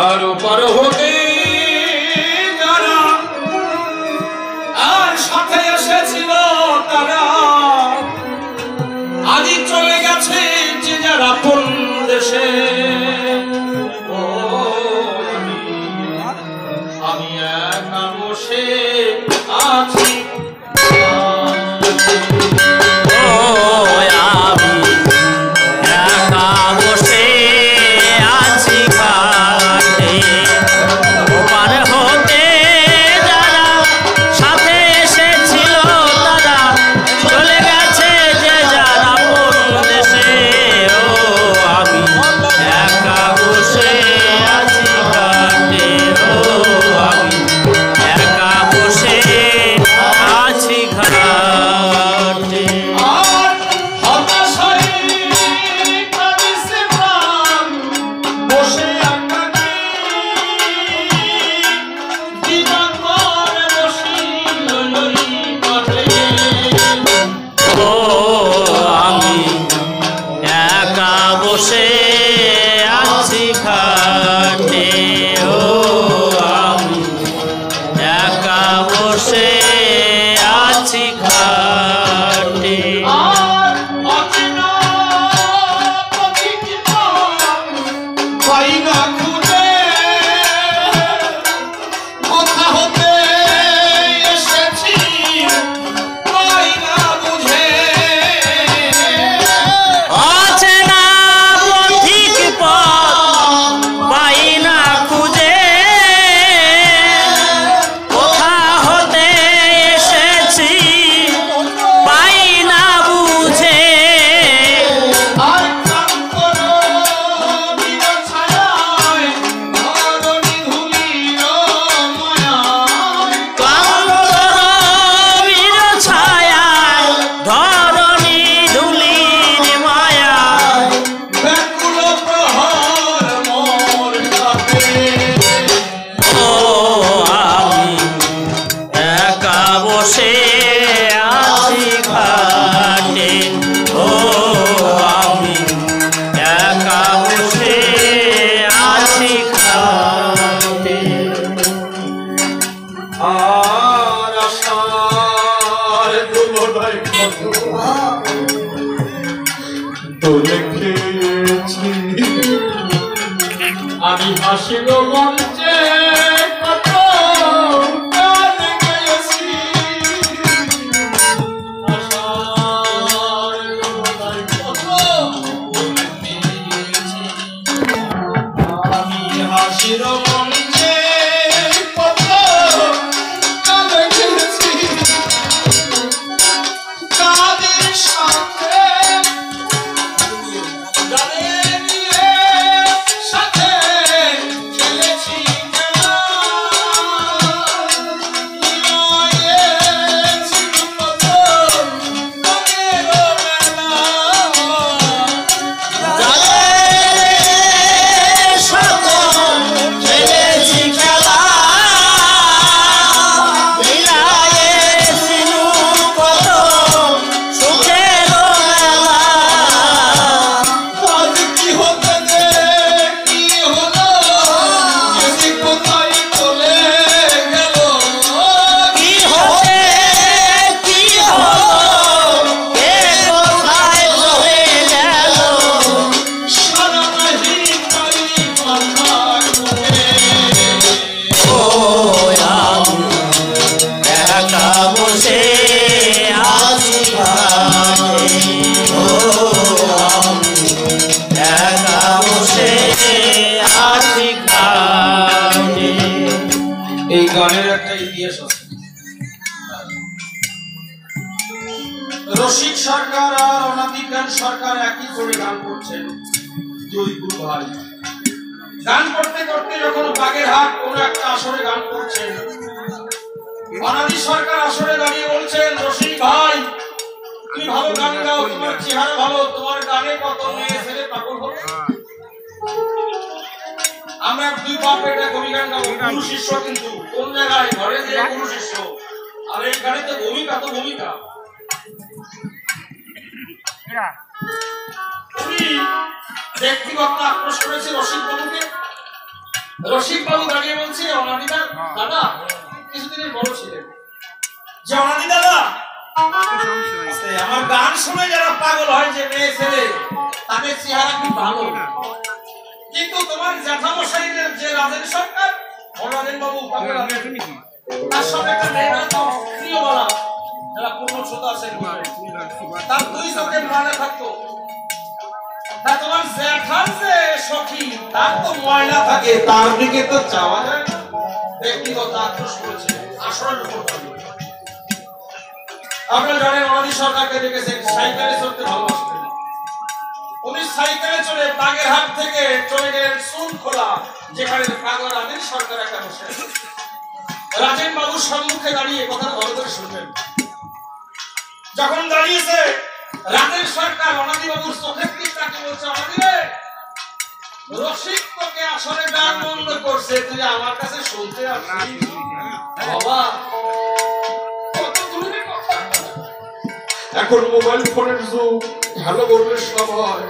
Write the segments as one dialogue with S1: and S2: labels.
S1: আর ওপার হতে যারা আর সাথে এসেছিল তারা আজই চলে গেছে যে যার আপন দেশে। আমি একা বসে আছি আমি হাসিল মঞ্চে কত গান গেয়েছি আশার লোলায় কত বলে দিয়েছি। আমি হাসিল মঞ্চে কত গান গেয়েছি কাদের সাথে এই গানের একটা ইতিহাস আছে। রশিদ সরকার আর অনাদিকান সরকার একই করে গান করছেন, দুই গুরু ভাই। গান করতে করতে যখন বাগেরহাট কোন একটা আসরে গান করছেন, অনাদি সরকার আসরে দাঁড়িয়ে বলছেন, রশিদ ভাই তুমি ভালো গান গাও, তোমার চেহারা ভালো, তোমার গানে কত মেয়ে ছেলে পাগল হলো। আমরা দুই বাপ এটা কবি গান গাবো, গুরু শিষ্য কিন্তু কোন জায়গায় ঘরে যে গুরু শিষ্য, আর এই গানে তো ভূমিকা তো ভূমিকা। ব্যক্তিগত আক্রোশ করেছে রশিদ বাবুকে, রসিক বাবু দাঁড়িয়ে বলছে, অনাদিদা দাদা কিছুদিনের বড় ছিলেন, যে অনাদি দাদা আমার গান শুনে যারা পাগল হয় যে মেয়ে ছেলে তাদের চেহারা খুব ভালো, কিন্তু তোমার জ্যাঠামশাইদের যে রাজেন সরকার অনাদেন বাবু তার সঙ্গে একটা মেয়েরা তো প্রিয় বলা যারা পূর্ণ শ্রোতা আছেন তার দুই চোখে ময়লা থাকতো, তা তোমার জ্যাঠার যে সখী তার তো ময়লা থাকে, তার দিকে তো যাওয়া যায় না। ব্যক্তিগত আক্রোশ করেছে আসরের উপর। আপনারা জানেন অনাদি সরকারকে দেখেছেন সাইকেলে চড়তে ভালোবাসতেন। উনি সাইকেলে চড়ে বাগেরহাট থেকে চলে গেলেন শৃঙ্খলা, যেখানে পাগল রাজেন সরকার একটা বসে। রাজেন বাবুর সম্মুখে দাঁড়িয়ে কথা ভালো করে শুনবেন। যখন দাঁড়িয়েছে রাজেন সরকার অনাদি বাবুর চোখে তাকে বলছে, অনাদি রে রসিক তোকে আসলে গান বন্ধ করছে, তুই আমার কাছে শুনতে আসছিস বাবা। এখন মোবাইল ফোনের যুগ, ভালো বললে সব হয়,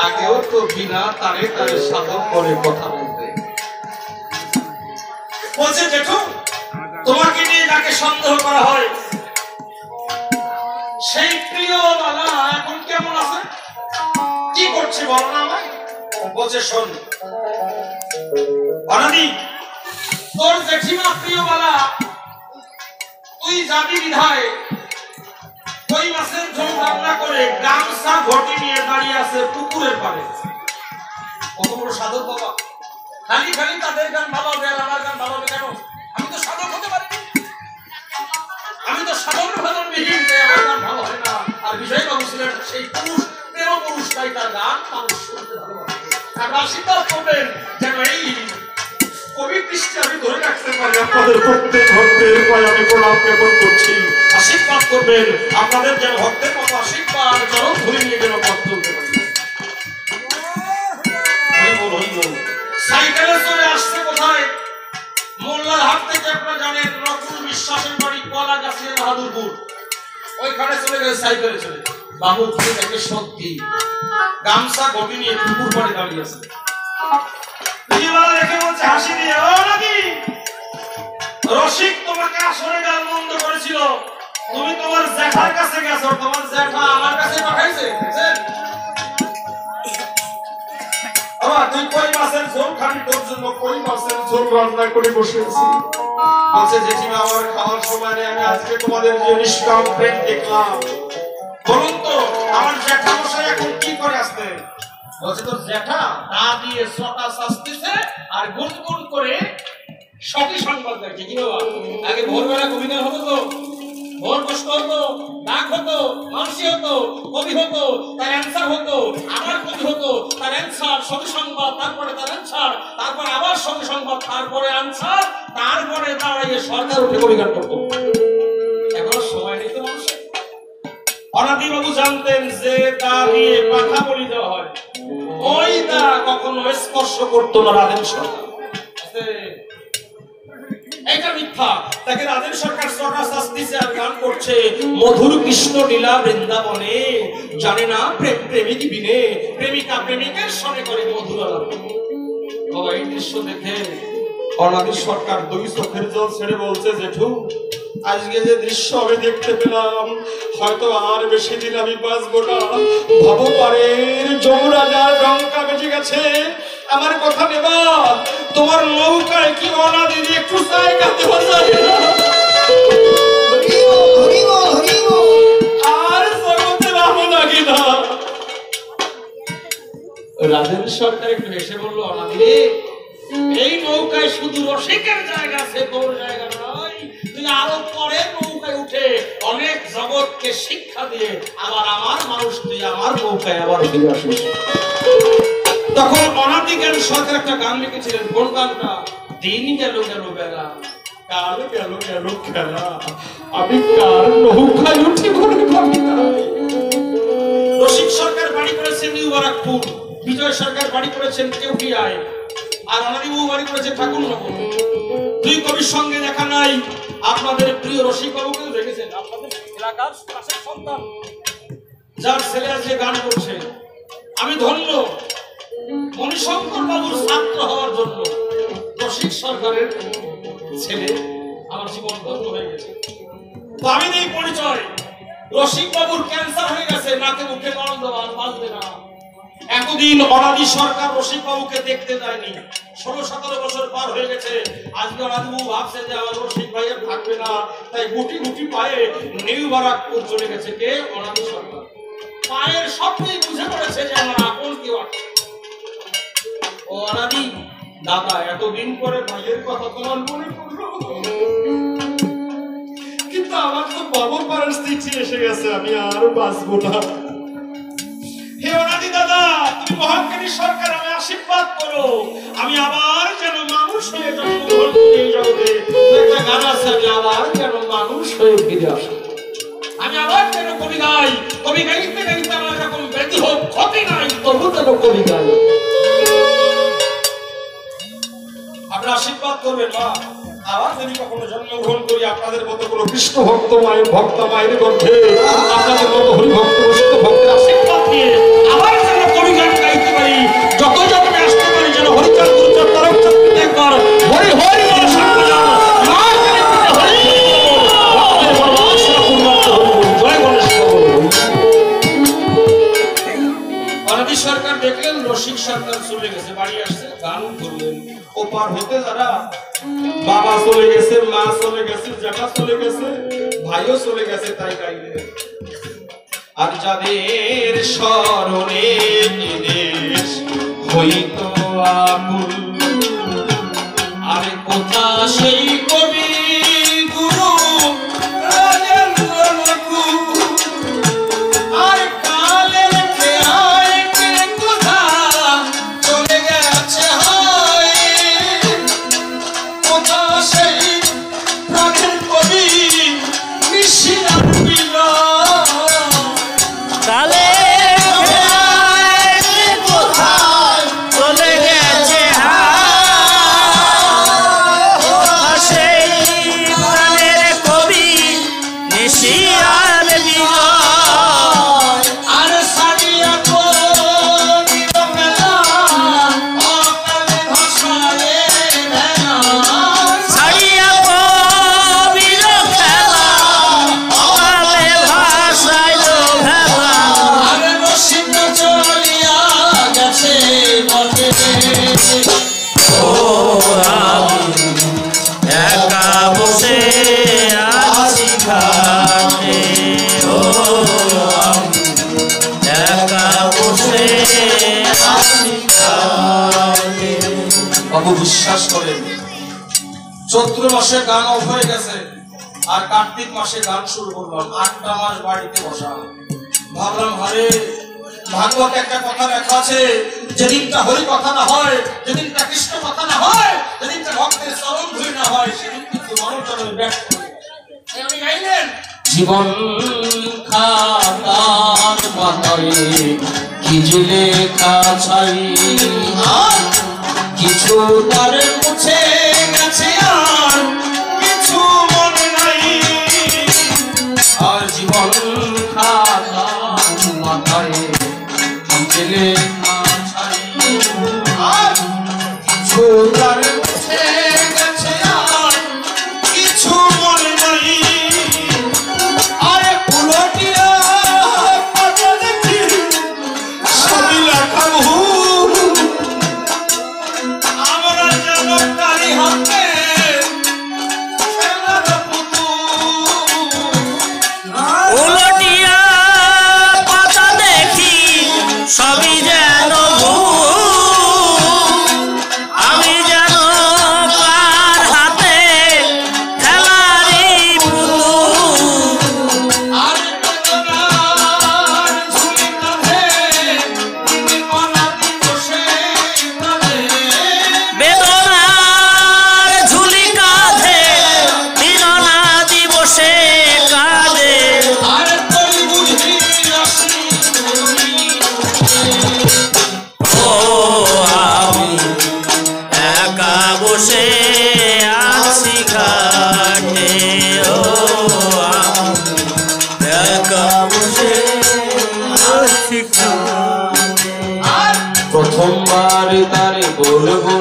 S1: আগেও তো বিনা তারে তারে সাধন করে কথা বলতে। বলছে জেঠু তোমাকে নিয়ে যাকে সন্দেহ করা হয় সেই প্রিয় বালা এখন কেমন আছে, কি করছে বলো না আমায়। বলছে শোন অনাদি, তোর জেঠিমা প্রিয় বালা তুই যাবি বিধায় কই মাছের ঝোল রান্না করে গামছা ঘটি নিয়ে দাঁড়িয়ে আছে পুকুরের পাড়ে। কত বড় সাধক বাবা, খালি খালি তাদের গান ভালো হবে আর আমার গান ভালো হবে কেন? আমি তো সাধক হতে পারি, আমি তো সাধকের ভেতর বিহীন, আমার গান ভালো হয় না। আর বিজয় বাবু ছিলেন সেই পুরুষ, প্রেম পুরুষ, তাই তার গান মানুষ শুনতে ভালোবাসে। আপনারা আশীর্বাদ করবেন যেন এই কবি দৃষ্টি আমি ধরে রাখতে পারি। আপনাদের প্রত্যেক ভক্তের পায়ে আমি প্রণাম জ্ঞাপন করছি, আশীর্বাদ করবেন আপনাদের যেন ভক্তের মতো আশীর্বাদ চরণ ধরে নিয়ে যেন পথ চলতে পারি। সাইকেলে চলে আসছে কোথায়? মোল্লার হাট থেকে আপনারা জানেন নকুল বিশ্বাসের বাড়ি কলাগাছিয়া বাহাদুরপুর, ওইখানে চলে গেছে সাইকেলে চলে। বাবু তুমি দেখে সত্যি গামছা গটি নিয়ে পুকুর পাড়ে দাঁড়িয়ে আছে। দেখে বলছে হাসি দিয়ে, ও নাকি রসিক তোমাকে আসলে গান বন্ধ করেছিল, তুমি তোমার জ্যাঠার কাছে গেছো, তোমার জ্যাঠা আমার কাছে পাঠাইছে। তুই কই মাছের ঝোল খাবি, তোর জন্য কই মাছের ঝোল রান্না করে বসে আছি। বলছে জেঠিমা আমার খাওয়ার সময় নেই, আমি আজকে তোমাদের যে নিষ্কাম প্রেম দেখলাম, বলুন তো আমার জ্যাঠা মশাই এখন কি করে আসতে? বলছে তোর জ্যাঠা তা দিয়ে ছটা শাস্তিছে আর গুনগুন করে সতী সংবাদ দেখছে। কি বাবা আগে ভোরবেলা কবিতা হতো তো, ভোর কষ্ট হতো, ডাক হতো, মানসি হতো, কবি হতো, তার অ্যান্সার হতো, আবার কবি হতো, তার অ্যান্সার, সতী সংবাদ, তারপরে তার অ্যান্সার, তারপর আবার সতী সংবাদ, তারপরে অ্যান্সার, তারপরে দাঁড়িয়ে সরকার উঠে কবি গান করতো। এখন সময় নেই তো মানুষের। অনাদি বাবু জানতেন যে দা দিয়ে কথা বলি দেওয়া হয়, ওই দা কখনো স্পর্শ করতো না রাজেন সরকার। এটা মিথ্যা। তাকে রাজেন সরকার ছটা শাস্তিছে আর গান করছে, মধুর কৃষ্ণ লীলা বৃন্দাবনে, জানে না প্রেম প্রেমিক বিনে, প্রেমিকা প্রেমিকের সনে করে মধুর আলাপ। বাবা এই দৃশ্য দেখে অনাদি সরকার দুই চোখের জল ছেড়ে বলছে, জেঠু আজকে যে দৃশ্য আমি দেখতে পেলাম হয়তো আর বেশি দিন আমি বাঁচবো না। ভবপারের যমুরাজার ডঙ্কা বেজে গেছে, আমার কথা নেবা, তোমার নৌকায় কি অনাদির একটু জায়গা দেওয়া যায় না? আর জগতে রাখো নাকি না? রাজেন সরকার একটু হেসে বললো, অনাদি এই নৌকায় শুধু রসিকের জায়গা আছে, তোর জায়গা নয়। তুই আরো পরে নৌকায় উঠে অনেক জগৎকে শিক্ষা দিয়ে আবার আমার মানুষ তুই আমার নৌকায় আবার ফিরে আসিস। তখন অনাদি জ্ঞান সরকার একটা গান লিখেছিলেন। কোন গানটা? দিন গেল গেল বেলা, কাল গেল গেল খেলা, আমি কার নৌকায় উঠি মনে করি নাই। রসিক সরকার বাড়ি করেছেন নিউ বারাকপুর, বিজয় সরকার বাড়ি করেছেন কেউটিয়ায়, আর অনাদি বাবু বাড়ি করেছেন ঠাকুরনগর। দুই কবির সঙ্গে দেখা নাই। আপনাদের প্রিয় রসিক বাবুকেও দেখেছেন, আপনাদের এলাকার পাশের সন্তান যার ছেলে আজকে গান করছে। আমি ধন্য মণিশঙ্কর বাবুর ছাত্র হওয়ার জন্য। সরকারের ছেলে, আমার জীবন ধন্য হয়ে গেছে। তো আমি এই পরিচয়, রসিক বাবুর ক্যান্সার হয়ে গেছে, নাকে মুখে গরম দেওয়ার বাঁচবে না। এতদিন অনাদি সরকার রসিক বাবুকে দেখতে যায়নি, 16-17 বছর পার হয়ে গেছে। আজকে অনাদি বাবু ভাবছে যে আমার রসিক ভাইয়ের থাকবে না, তাই গুটি গুটি পায়ে নিউ বারাকপুর চলে গেছে। কে? অনাদি সরকার। পায়ের সবটাই বুঝে পড়েছে যে আমার আপন কেউ আছে। ও অনাদি দাদা, এতদিন পরে ভাইয়ের কথা তোমার মনে পড়লো, কিন্তু আমার তো বাবুর পরিস্থিতি এসে গেছে, আমি আর বাঁচবো না। হে অনাদি দাদা, তুমি মহাজ্ঞানী সরকার, আমি আশীর্বাদ করো, আমি আবার যেন মানুষ হয়ে জন্মগ্রহণ করি এই জগতে। একটা গান আছে, আমি আবার যেন মানুষ হয়ে ফিরে আসি, আমি আবার যেন কবি গাই, কবি গাইতে গাইতে আমার এরকম ব্যাধি হোক, ক্ষতি নাই, তবু যেন কবি গাই। আপনারা আশীর্বাদ করবেন মা, আবার যদি কখনো জন্মগ্রহণ করি আপনাদের মতো কোনো কৃষ্ণ ভক্ত মায়ের ভক্ত মায়ের গর্ভে, আপনাদের মতো হরিভক্ত বৈষ্ণব ভক্তের আশীর্বাদ নিয়ে আবার যেন কবি গান গাইতে পারি, যত জন্মে আসতে পারি, যেন হরিচাঁদ গুরুচাঁদ তারক চাঁদ একবার হরি হরি বলে সার্বজনীন মা কালী পূজা হরি ভক্তের বনবাসনা পূর্ণার্থ হরি জয় গণেশ বাবু। অনাদি সরকার দেখলেন রসিক সরকার চলে গেছে, বাড়ি আসছে, গান করলেন। ওপার হতে যারা বাবা চলে গেছে, মা চলে গেছে, জ্যাঠা চলে গেছে, ভাইও চলে গেছে, তাই গাইলেন। আর যাদের স্মরণে দেশ হইত আকুল, আরে কোথা সেই কবি গুরু রাজেন্দ্র নকুল, আর কালের খেয়ায় কে কোথা চলে গেছে হয়, কোথা সেই প্রাচীন কবি নিশিরাম বিলা,
S2: কালে কোথায় চলে গেছে সেই প্রাণের কবি নিশিরাম বিলা,
S1: আর সারিয়া করিল মেলা, অকালে ভাষায় ভেলা,
S2: ছাড়িয়া কবির খেলা, অকালে ভাষায় ভেলা,
S1: আর রসিক চলিয়া গেছে বটে।
S2: ও আমি একা বসে আছি ঘাটে, ও আমি একা বসে আছি ঘাটে।
S1: বাবু বিশ্বাস করেন, চৈত্র মাসে গান অফ হয়ে গেছে, আর কার্তিক মাসে গান শুরু করলাম। 8টা মাস বাড়িতে বসা, ভাবলাম হারে ভাগবত একটা কথা লেখা আছে, যেদিনটা হরি কথা না হয়, যেদিনটা কৃষ্ণ কথা না হয়, যেদিনটা ভক্তের চরণ ধুই না হয়, সেদিন কিন্তু মানব জন্মে ব্যর্থ হয়ে যায়। তাই উনি গাইলেন, জীবন খাতার পাতায় কি যে লেখা ছাই, আর কিছু তার মুছে গেছে, আর কিছু মনে নাই, আর জীবন খাতার মাথায় কি যে লেখা ছাই, আর কিছু তার মুছে গেছে, আর কিছু মনে নাই, আরে উলটিয়া পাতা দেখি সবই লেখা ভুল, আমরা যেন তারি হাতে খেলার পুতুল,
S2: উলটিয়া পাতা দেখি সবই যেন ভুল, আমি যেন কার হাতে খেলারি পুতুল,
S1: আর বেদনার ঝুলি কাঁধে তুমি অনাদি বসে কাঁদে,
S2: বেদনার ঝুলি কাঁধে দিননা দিবসে কাঁদে,
S1: আর তোর বুঝি আসি
S2: ও আমি একা বসে আছি ঘাটে, ও আমি একা বসে আছি ঘাটে।
S1: প্রথমবার তারে বলবো